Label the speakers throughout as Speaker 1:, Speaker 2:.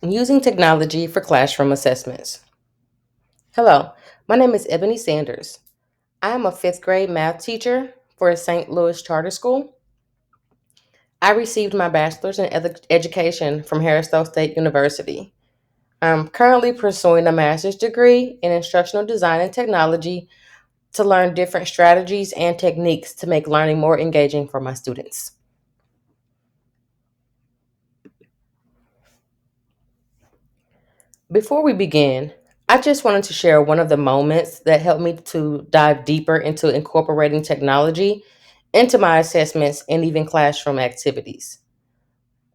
Speaker 1: Using technology for classroom assessments. Hello, my name is Ebony Sanders. I am a fifth grade math teacher for St. Louis Charter School. I received my bachelor's in education from Harris-Stowe State University. I'm currently pursuing a master's degree in instructional design and technology to learn different strategies and techniques to make learning more engaging for my students. Before we begin, I just wanted to share one of the moments that helped me to dive deeper into incorporating technology into my assessments and even classroom activities.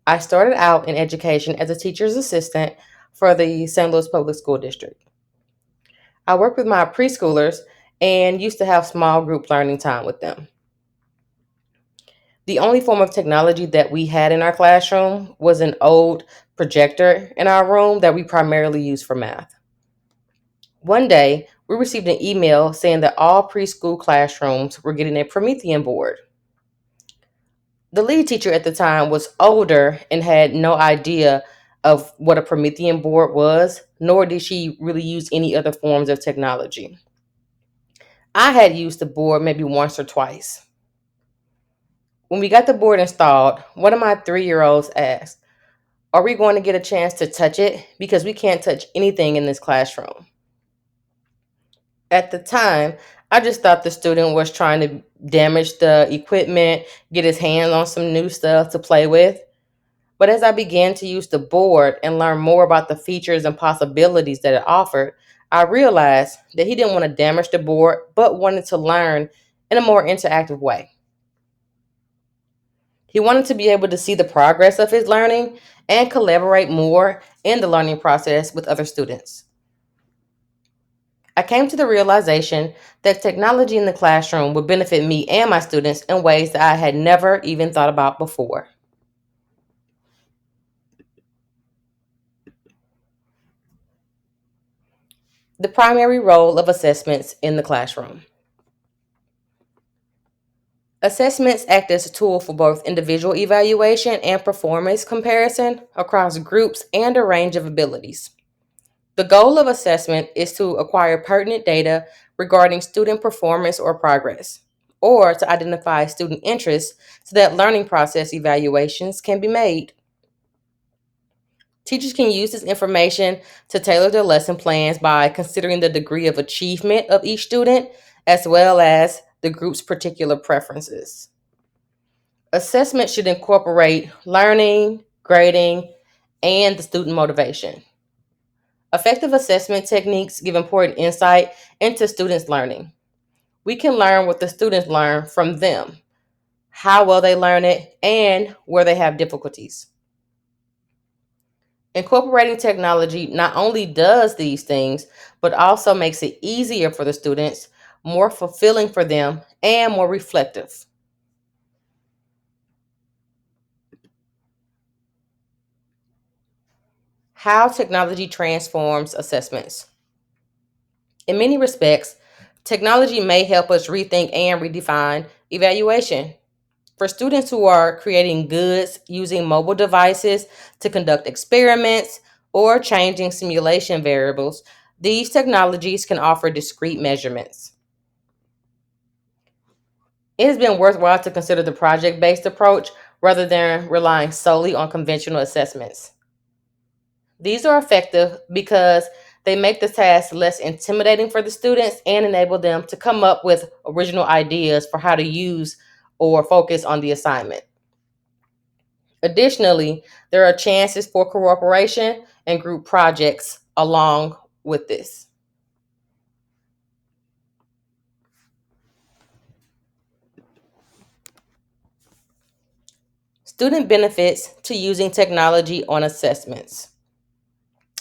Speaker 1: I started out in education as a teacher's assistant for the St. Louis Public School District. I worked with my preschoolers and used to have small group learning time with them. The only form of technology that we had in our classroom was an old projector in our room that we primarily used for math. One day, we received an email saying that all preschool classrooms were getting a Promethean board. The lead teacher at the time was older and had no idea of what a Promethean board was, nor did she really use any other forms of technology. I had used the board maybe once or twice. When we got the board installed, one of my 3 year olds asked, "Are we going to get a chance to touch it? Because we can't touch anything in this classroom." At the time, I just thought the student was trying to damage the equipment, get his hands on some new stuff to play with. But as I began to use the board and learn more about the features and possibilities that it offered, I realized that he didn't want to damage the board, but wanted to learn in a more interactive way. He wanted to be able to see the progress of his learning and collaborate more in the learning process with other students. I came to the realization that technology in the classroom would benefit me and my students in ways that I had never even thought about before. The primary role of assessments in the classroom. Assessments act as a tool for both individual evaluation and performance comparison across groups and a range of abilities. The goal of assessment is to acquire pertinent data regarding student performance or progress, or to identify student interests so that learning process evaluations can be made. Teachers can use this information to tailor their lesson plans by considering the degree of achievement of each student as well as the group's particular preferences. Assessment should incorporate learning, grading, and the student motivation. Effective assessment techniques give important insight into students' learning. We can learn what the students learn from them, how well they learn it, and where they have difficulties. Incorporating technology not only does these things, but also makes it easier for the students, more fulfilling for them, and more reflective. How technology transforms assessments. In many respects, technology may help us rethink and redefine evaluation. For students who are creating goods using mobile devices to conduct experiments or changing simulation variables, these technologies can offer discrete measurements. It has been worthwhile to consider the project based approach rather than relying solely on conventional assessments. These are effective because they make the task less intimidating for the students and enable them to come up with original ideas for how to use or focus on the assignment. Additionally, there are chances for cooperation and group projects along with this. Student benefits to using technology on assessments.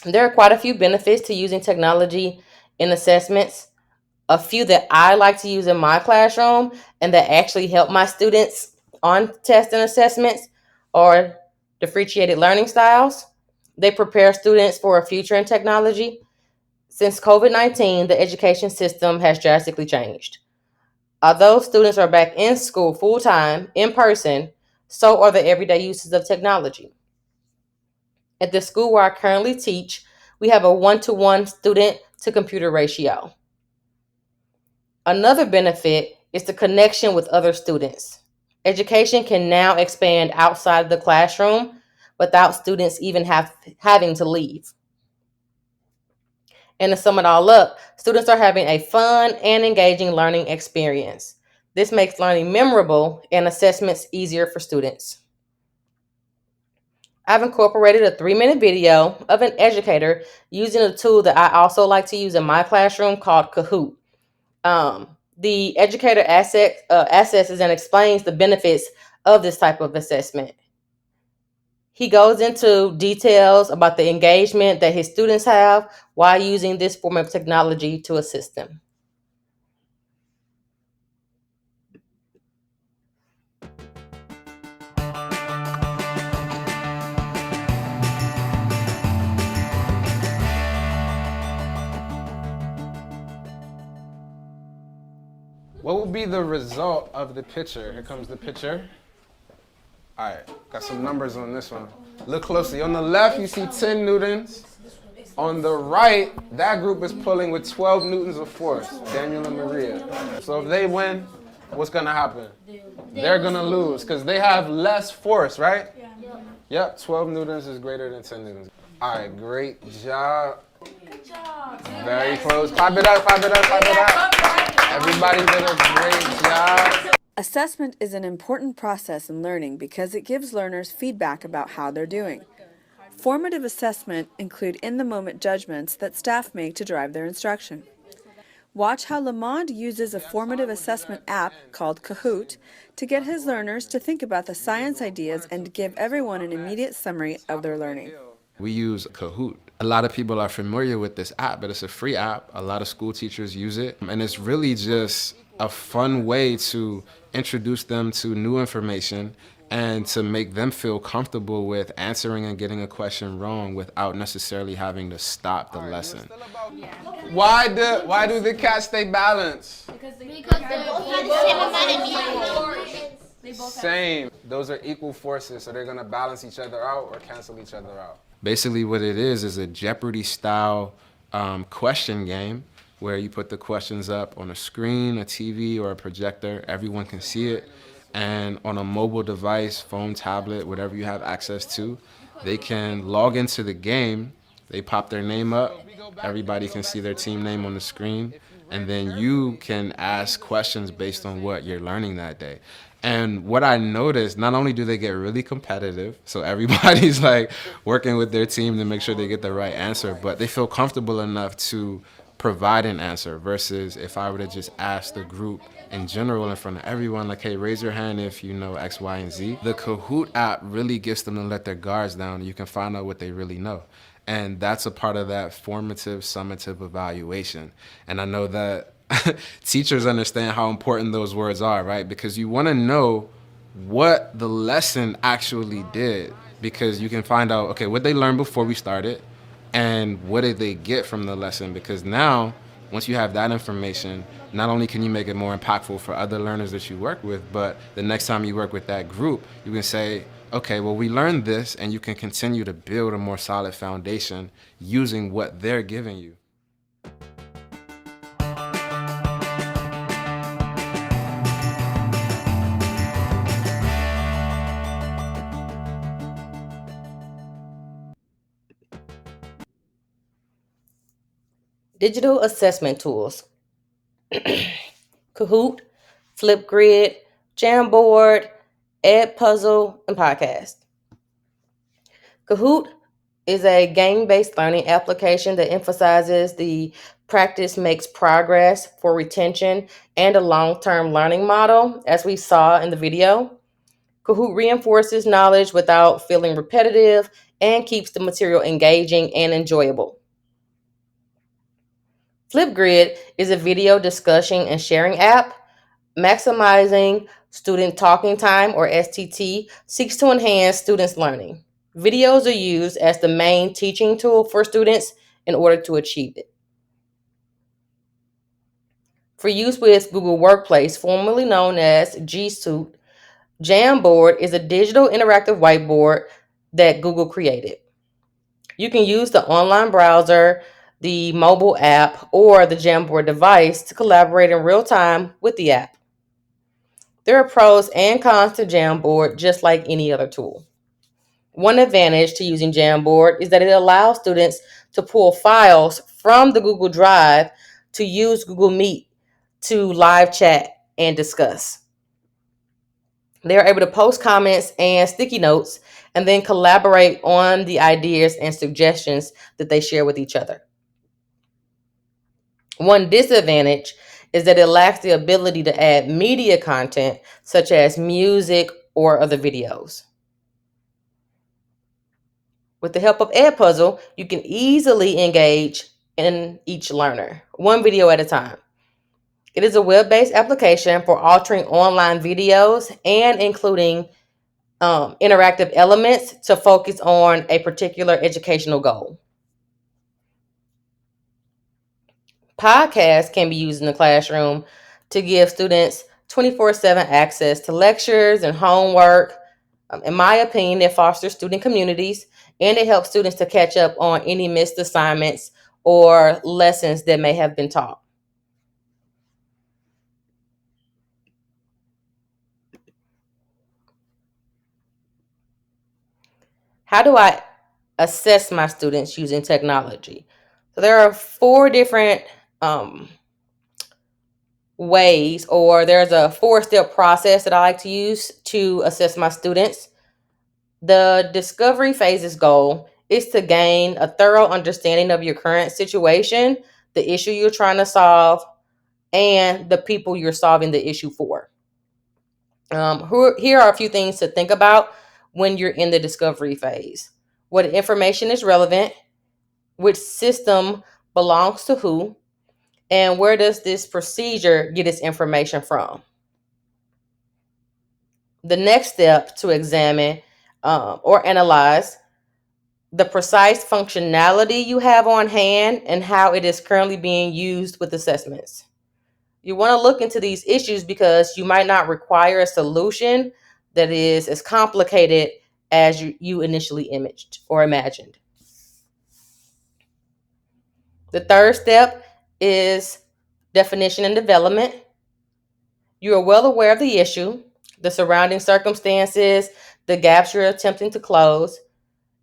Speaker 1: There are quite a few benefits to using technology in assessments. A few that I like to use in my classroom and that actually help my students on tests and assessments are differentiated learning styles. They prepare students for a future in technology. Since COVID-19, the education system has drastically changed. Although students are back in school full time, in person, so are the everyday uses of technology. At the school where I currently teach, we have a 1-to-1 student to computer ratio. Another benefit is the connection with other students. Education can now expand outside of the classroom without students even having to leave. And to sum it all up, students are having a fun and engaging learning experience. This makes learning memorable and assessments easier for students. I've incorporated a 3-minute video of an educator using a tool that I also like to use in my classroom called Kahoot. The educator assesses and explains the benefits of this type of assessment. He goes into details about the engagement that his students have while using this form of technology to assist them.
Speaker 2: What will be the result of the picture? Here comes the picture. All right, got some numbers on this one. Look closely. On the left, you see 10 newtons. On the right, that group is pulling with 12 newtons of force, Daniel and Maria. So if they win, what's gonna happen? They're gonna lose because they have less force, right? Yep, 12 newtons is greater than 10 newtons. All right, great job. Very close. Clap it up, clap it up, clap it up. Everybody did a great job.
Speaker 3: Assessment is an important process in learning because it gives learners feedback about how they're doing. Formative assessment include in-the-moment judgments that staff make to drive their instruction. Watch how Lamond uses a formative assessment app called Kahoot to get his learners to think about the science ideas and to give everyone an immediate summary of their learning.
Speaker 2: We use Kahoot. A lot of people are familiar with this app, but it's a free app. A lot of school teachers use it. And it's really just a fun way to introduce them to new information and to make them feel comfortable with answering and getting a question wrong without necessarily having to stop the lesson. Why do the cats stay balanced?
Speaker 4: Because they both have the same amount of force.
Speaker 2: Same. Those are equal forces, so they're gonna balance each other out or cancel each other out. Basically what it is a Jeopardy style question game where you put the questions up on a screen, a TV, or a projector. Everyone can see it. And on a mobile device, phone, tablet, whatever you have access to, they can log into the game. They pop their name up. Everybody can see their team name on the screen. And then you can ask questions based on what you're learning that day. And what I noticed, not only do they get really competitive, so everybody's like working with their team to make sure they get the right answer, but they feel comfortable enough to provide an answer versus if I were to just ask the group in general in front of everyone, like, hey, raise your hand if you know X, Y, and Z. The Kahoot app really gets them to let their guards down. You can find out what they really know. And that's a part of that formative, summative evaluation. And I know that teachers understand how important those words are, right? Because you want to know what the lesson actually did, because you can find out, okay, what they learned before we started and what did they get from the lesson. Because now, once you have that information, not only can you make it more impactful for other learners that you work with, but the next time you work with that group, you can say, okay, well, we learned this, and you can continue to build a more solid foundation using what they're giving you.
Speaker 1: Digital assessment tools. Kahoot, Flipgrid, Jamboard, Edpuzzle, and Podcast. Kahoot is a game-based learning application that emphasizes the practice makes progress for retention and a long-term learning model, as we saw in the video. Kahoot reinforces knowledge without feeling repetitive and keeps the material engaging and enjoyable. Flipgrid is a video discussion and sharing app. Maximizing student talking time, or STT, seeks to enhance students' learning. Videos are used as the main teaching tool for students in order to achieve it. For use with Google Workplace, formerly known as G Suite, Jamboard is a digital interactive whiteboard that Google created. You can use the online browser, the mobile app, or the Jamboard device to collaborate in real time with the app. There are pros and cons to Jamboard, just like any other tool. One advantage to using Jamboard is that it allows students to pull files from the Google Drive to use Google Meet to live chat and discuss. They are able to post comments and sticky notes and then collaborate on the ideas and suggestions that they share with each other. One disadvantage is that it lacks the ability to add media content such as music or other videos. With the help of Edpuzzle, you can easily engage in each learner, one video at a time. It is a web-based application for altering online videos and including interactive elements to focus on a particular educational goal. Podcasts can be used in the classroom to give students 24/7 access to lectures and homework. In my opinion, it fosters student communities and it helps students to catch up on any missed assignments or lessons that may have been taught. How do I assess my students using technology? So there are 4 different ways, or there's a 4-step process that I like to use to assess my students. The discovery phase's goal is to gain a thorough understanding of your current situation, the issue you're trying to solve, and the people you're solving the issue for. Here are a few things to think about when you're in the discovery phase. What information is relevant? Which system belongs to who? And where does this procedure get its information from? The next step to examine or analyze the precise functionality you have on hand and how it is currently being used with assessments. You want to look into these issues because you might not require a solution that is as complicated as you initially imaged or imagined. The third step is definition and development. You are well aware of the issue, the surrounding circumstances, the gaps you're attempting to close,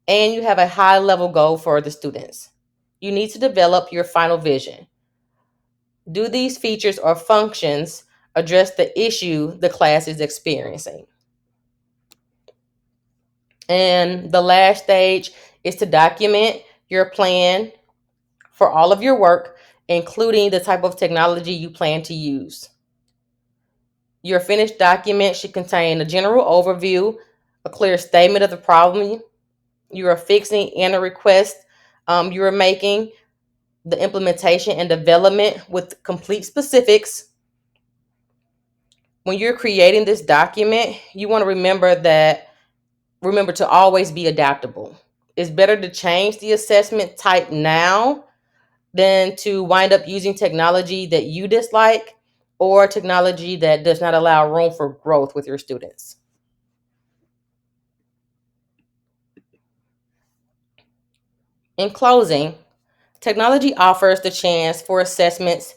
Speaker 1: and you have a high level goal for the students. You need to develop your final vision. Do these features or functions address the issue the class is experiencing? And the last stage is to document your plan for all of your work, including the type of technology you plan to use. Your finished document should contain a general overview, a clear statement of the problem you are fixing, and a request you are making, the implementation and development with complete specifics. When you're creating this document, you want to remember to always be adaptable. It's better to change the assessment type now than to wind up using technology that you dislike or technology that does not allow room for growth with your students. In closing, technology offers the chance for assessments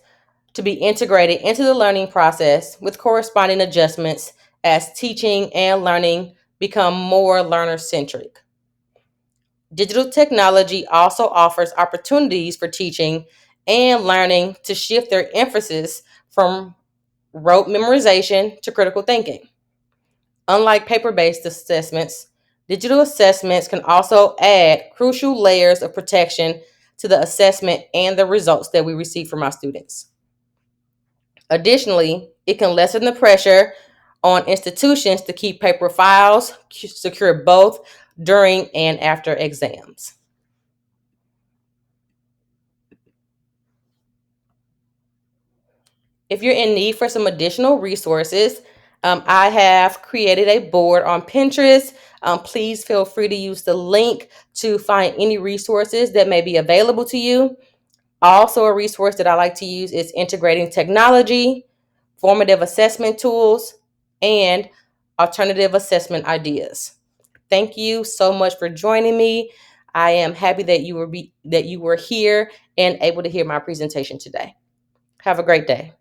Speaker 1: to be integrated into the learning process with corresponding adjustments as teaching and learning become more learner-centric. Digital technology also offers opportunities for teaching and learning to shift their emphasis from rote memorization to critical thinking. Unlike paper-based assessments, digital assessments can also add crucial layers of protection to the assessment and the results that we receive from our students. Additionally, it can lessen the pressure on institutions to keep paper files secure both during and after exams. If you're in need for some additional resources, I have created a board on Pinterest. Please feel free to use the link to find any resources that may be available to you. Also, a resource that I like to use is integrating technology, formative assessment tools, and alternative assessment ideas. Thank you so much for joining me. I am happy that you were here and able to hear my presentation today. Have a great day.